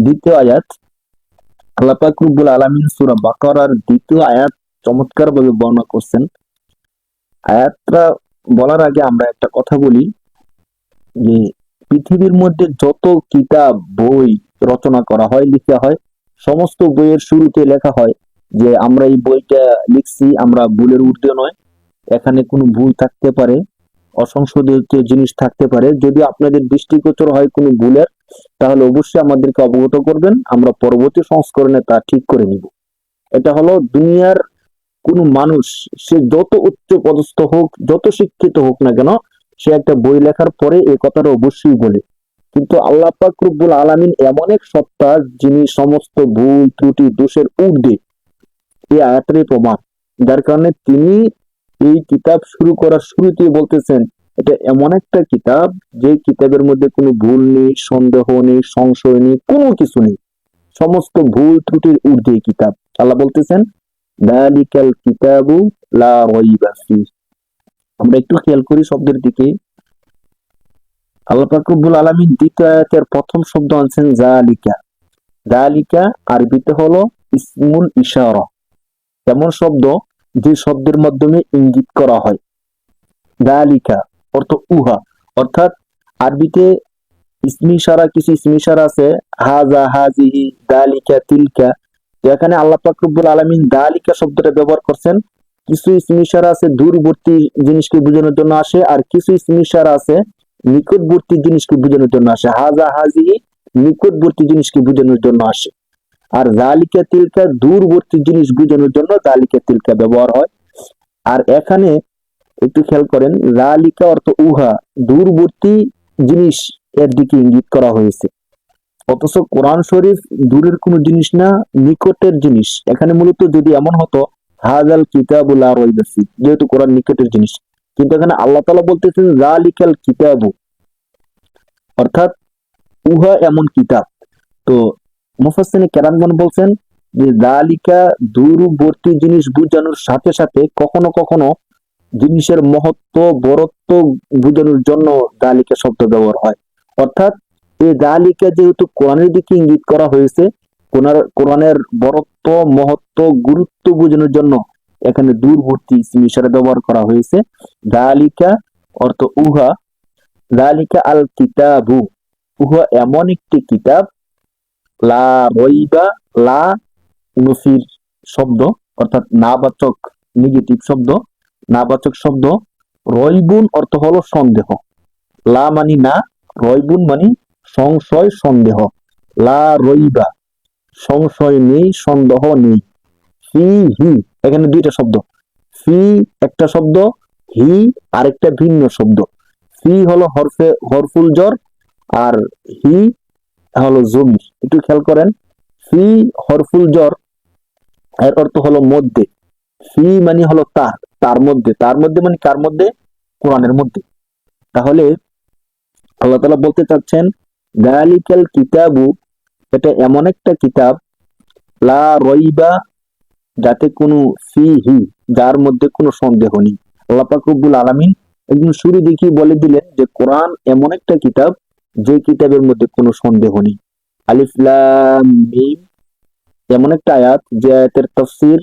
দ্বিতীয় আয়াত, আল্লাহ পাক রব্বুল আলামিন সূরা বাকারার দ্বিতীয় আয়াত চমৎকার ভাবে বর্ণনা করছেন। আয়াতটা বলার আগে আমরা একটা কথা বলি যে পৃথিবীর মধ্যে যত কিতাব বই রচনা করা হয়, লিখা হয়, সমস্ত বইয়ের শুরুতে লেখা হয় যে আমরা এই বইটা লিখছি, আমরা ভুলের ঊর্ধ্বে নয়, এখানে কোনো ভুল থাকতে পারে, অসংশোধিত জিনিস থাকতে পারে। যদি আপনাদের দৃষ্টিগোচর হয় কোনো ভুলের, তাহলে অবশ্যই আমাদেরকে অবগত করবেন, আমরা পরবর্তী সংস্করণে তা ঠিক করে নিব। এটা হলো দুনিয়ার কোন মানুষ, সে যত উচ্চ পদস্থ হোক, যত শিক্ষিত হোক না কেন, সে একটা বই লেখার পরে এই কথাটা অবশ্যই বলে। কিন্তু আল্লাহ পাক রব্বুল আলামিন এমন এক সত্তা, যিনি সমস্ত ভুল ত্রুটি দোষের ঊর্ধ্বে, এই আয়াতের প্রমাণ। যার কারণে তিনি এই কিতাব শুরু করার শুরুতেই বলতেছেন এটা এমন একটা কিতাব, যে কিতাবের মধ্যে কোনো ভুল নেই, সন্দেহ নেই, সংশয় নেই, কোনো কিছু নেই, সমস্ত ভুল ত্রুটির ঊর্ধ্বে এই কিতাব। আল্লাহ বলতেছেন দালিকাল কিতাবু লা রাইবা ফিহ। আমরা একটু খেয়াল করি শব্দের দিকে। আল্লাহ পাক রব্বুল আলামিন দ্বিতীয় আয়াতের প্রথম শব্দ আনছেন জালিকা। জালিকা আরবিতে হলো ইসমুল ইশারা, এমন শব্দ যে শব্দের মাধ্যমে ইঙ্গিত করা হয়। জালিকা অর্থ উহা, অর্থাৎ আরবিতে ইসমি ইশারা, কিছু ইসমি ইশারা আছে, হাজা, হাজিহি, দালিকা, তিলকা। তো এখানে আল্লাহ পাক রব্বুল আলামিন দালিকা শব্দটা ব্যবহার করছেন। কিছু ইসমি ইশারা আছে দূরবর্তী জিনিসকে বোঝানোর জন্য আসে, আর কিছু ইসমি ইশারা আছে নিকটবর্তী জিনিসকে বোঝানোর জন্য আসে। হাজা, হাজিহি নিকটবর্তী জিনিসকে বোঝানোর জন্য আসে, আর জালিকা তিলকা দূরবর্তী জিনিস বোঝানোর জন্য জালিকা তিলকা ব্যবহার হয়। আর এখানে একটু খেয়াল করেন, জালিকা অর্থ উহা, দূরবর্তী জিনিস এর দিকে ইঙ্গিত করা হয়েছে। অথচ কোরআন শরীফ দূরের কোনো জিনিস না, নিকটের জিনিস। এখানে মূলত যদি এমন হতো হাজাল কিতাবু লা রাইবা ফিহ, যেহেতু কোরআন নিকটের জিনিস, কিন্তু এখানে আল্লাহ তাআলা বলতেছেন জালিকাল কিতাবু, অর্থাৎ উহা এমন কিতাব। তো মুফাসসিরিনে কেরামগণ বলছেন যে জালিকা দূরবর্তী জিনিস বোঝানোর সাথে সাথে কখনো কখনো জিনিসের মহত্ব, বড়ত্ব বোঝানোর জন্য জালিকা শব্দ ব্যবহার হয়। অর্থাৎ এই জালিকা যেহেতু কোরআনের দিকে ইঙ্গিত করা হয়েছে, কোরআনের বড়ত্ব, মহত্ব, গুরুত্ব বোঝানোর জন্য এখানে দূরবর্তী ইসম ইশারা ব্যবহার করা হয়েছে। জালিকা অর্থ উহা, জালিকা আল কিতাবু, উহা এমন একটি কিতাব, লা রইবা, লা নফির শব্দ, অর্থাৎ নাবাচক, নেগেটিভ শব্দ, নাবাচক শব্দ। রয়বুন অর্থ হলো সন্দেহ, লা মানি না, রয়বুন মানি সংশয়, সন্দেহ। লা রইবা সংশয় নেই, সন্দেহ নেই। ফি হি, এখানে দুইটা শব্দ, ফি একটা শব্দ, হি আরেকটা ভিন্ন শব্দ। ফি হলো হরফুল জর, আর হি হলো জমির। একটু খেয়াল করেন, ফি হরফুল জর, এর অর্থ হলো মধ্যে। ফি মানে হলো তার, তার মধ্যে, তার মধ্যে মানে কার মধ্যে? কোরআনের মধ্যে। তাহলে আল্লাহ তাআলা বলতে চাচ্ছেন দালিকাল কিতাবু, এটা এমন একটা কিতাব, লা রইবা, যাতে কোনো ফিহি, যার মধ্যে কোনো সন্দেহ নেই। আল্লাহ পাক রব্বুল আলামিন একদম শুরু দেখি বলে দিলেন যে কোরআন এমন একটা কিতাব, যে কিতাবের মধ্যে কোনো সন্দেহ নেই। আলিফ লাম মিম এমন একটা আয়াত, যে আয়াতের তাফসীর,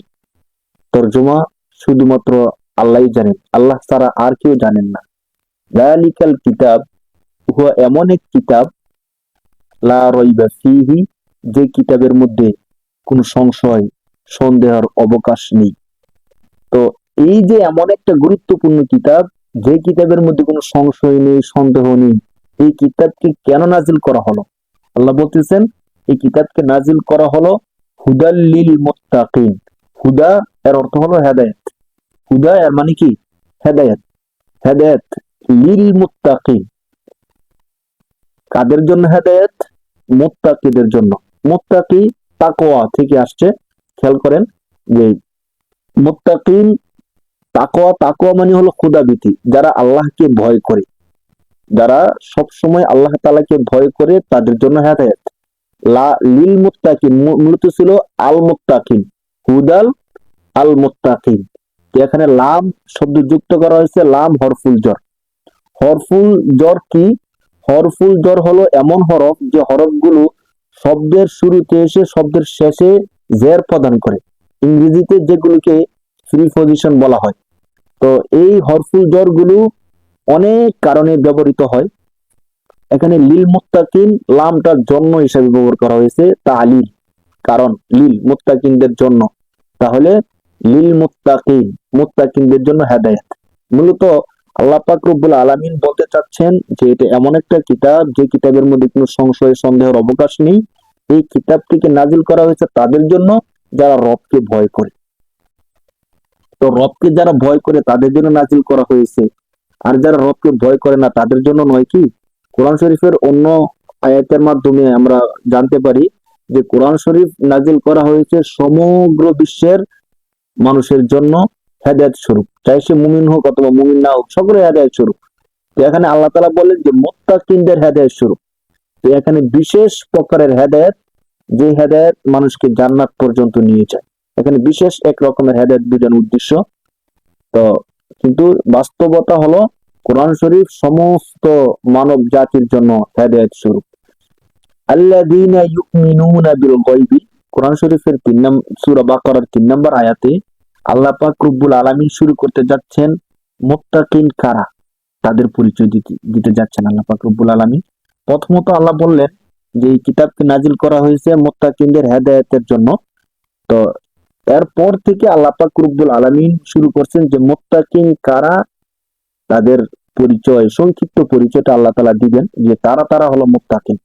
তরজমা শুধুমাত্র আল্লাহই জানেন, আল্লাহ ছাড়া আর কেউ জানেন না। যালিকাল কিতাব, হুয়া এমন এক কিতাব, লা রাইবা ফিহি, যে কিতাবের মধ্যে কোনো সংশয়, সন্দেহের অবকাশ নেই। তো এই যে এমন একটা গুরুত্বপূর্ণ কিতাব, যে কিতাবের মধ্যে কোনো সংশয় নেই, সন্দেহ নেই, এই কিতাবকে কেন নাজিল করা হলো? আল্লাহ বলতেছেন এই কিতাবকে নাজিল করা হলো হুদাল লিল মুত্তাকিন। হুদা এর অর্থ হলো হেদায়েত, হুদা এর মানে কি? হেদায়েত। হেদায়েত লিল মুত্তাকিন, কাদের জন্য হেদায়েত? মুত্তাকিদের জন্য। মুত্তাকি তাকওয়া থেকে আসছে। খেয়াল করেন যে মুত্তাকিন, তাকওয়া, তাকওয়া মানে হলো খোদাভীতি, যারা আল্লাহকে ভয় করে, যারা সব সময় আল্লাহ তাআলাকে ভয় করে, তাদের জন্য হেদায়েত। লা লিল মুত্তাকিন মূলত ছিল আল মুত্তাকিন, হুদাল আল মুত্তাকিন। এখানে লাম শব্দ যুক্ত করা হয়েছে, লাম হরফুল জর। হরফুল জর কি? হরফুল জর হলো এমন হরফ, যে হরফগুলো শব্দের শুরুতে এসে শব্দের শেষে জের প্রদান করে, ইংরেজিতে যেগুলোকে প্রিপজিশন বলা হয়। তো এই হরফুল জর গুলো অনেক কারণে ব্যবহৃত হয়। এখানে লিল মুত্তাকিন লামটার জন্য হিসাবে ব্যবহার করা হয়েছে তালিল, কারণ লিল মুত্তাকিনদের জন্য, তাহলে লিল মুত্তাকিন মুত্তাকিনদের জন্য হেদায়েত। মূলত আল্লাহ পাক রব্বুল আলামিন বলতে চাচ্ছেন যে এটা এমন একটা কিতাব যে কিতাবের মধ্যে কোনো সংশয় সন্দেহের অবকাশ নেই। এই কিতাবটিকে নাজিল করা হয়েছে তাদের জন্য যারা রবকে ভয় করে। তো রবকে যারা ভয় করে তাদের জন্য নাজিল করা হয়েছে, আর যারা রবকে ভয় করে না তাদের জন্য নয় কি? কোরআন শরীফের অন্য আয়াতের মাধ্যমে আমরা জানতে পারি যে কোরআন শরীফ নাজিল করা হয়েছে সমগ্র বিশ্বের মানুষের জন্য হেদায়েত স্বরূপ, চাই সে মুমিন হোক অথবা মুমিন না হোক, সকলের হেদায়েত স্বরূপ। তো এখানে আল্লাহ তাআলা বলেন যে মুত্তাকিনদের হেদায়েত স্বরূপ। তো এখানে বিশেষ প্রকারের হেদায়েত, যে হেদায়েত মানুষকে জান্নাত পর্যন্ত নিয়ে যায়। এখানে বিশেষ এক রকমের হেদায়েত বোঝানোর উদ্দেশ্য। তো কিন্তু বাস্তবতা হলো কোরআন শরীফ সমস্ত মানব জাতির জন্য হেদায়েত স্বরূপ। আল্লাযীনা ইউমিনুনা বিল গায়বি, কোরআন শরীফের সূরা বাকারার 3 নম্বর আয়াতে আল্লাহ পাক রব্বুল আলামিন শুরু করতে যাচ্ছেন মুত্তাকিন কারা, তাদের পরিচয় দিতে যাচ্ছেন আল্লাহ পাক রব্বুল আলামিন। প্রথমত আল্লাহ বললেন যে এই কিতাবকে নাজিল করা হয়েছে মুত্তাকিনদের হেদায়েতের জন্য। তো এরপর থেকে আল্লাহ পাক রব্বুল আলামিন শুরু করছেন যে মুত্তাকিন কারা, তাদের পরিচয়, সংক্ষিপ্ত পরিচয়টা আল্লাহ তাআলা দিবেন যে তারা হলো মুত্তাকিন।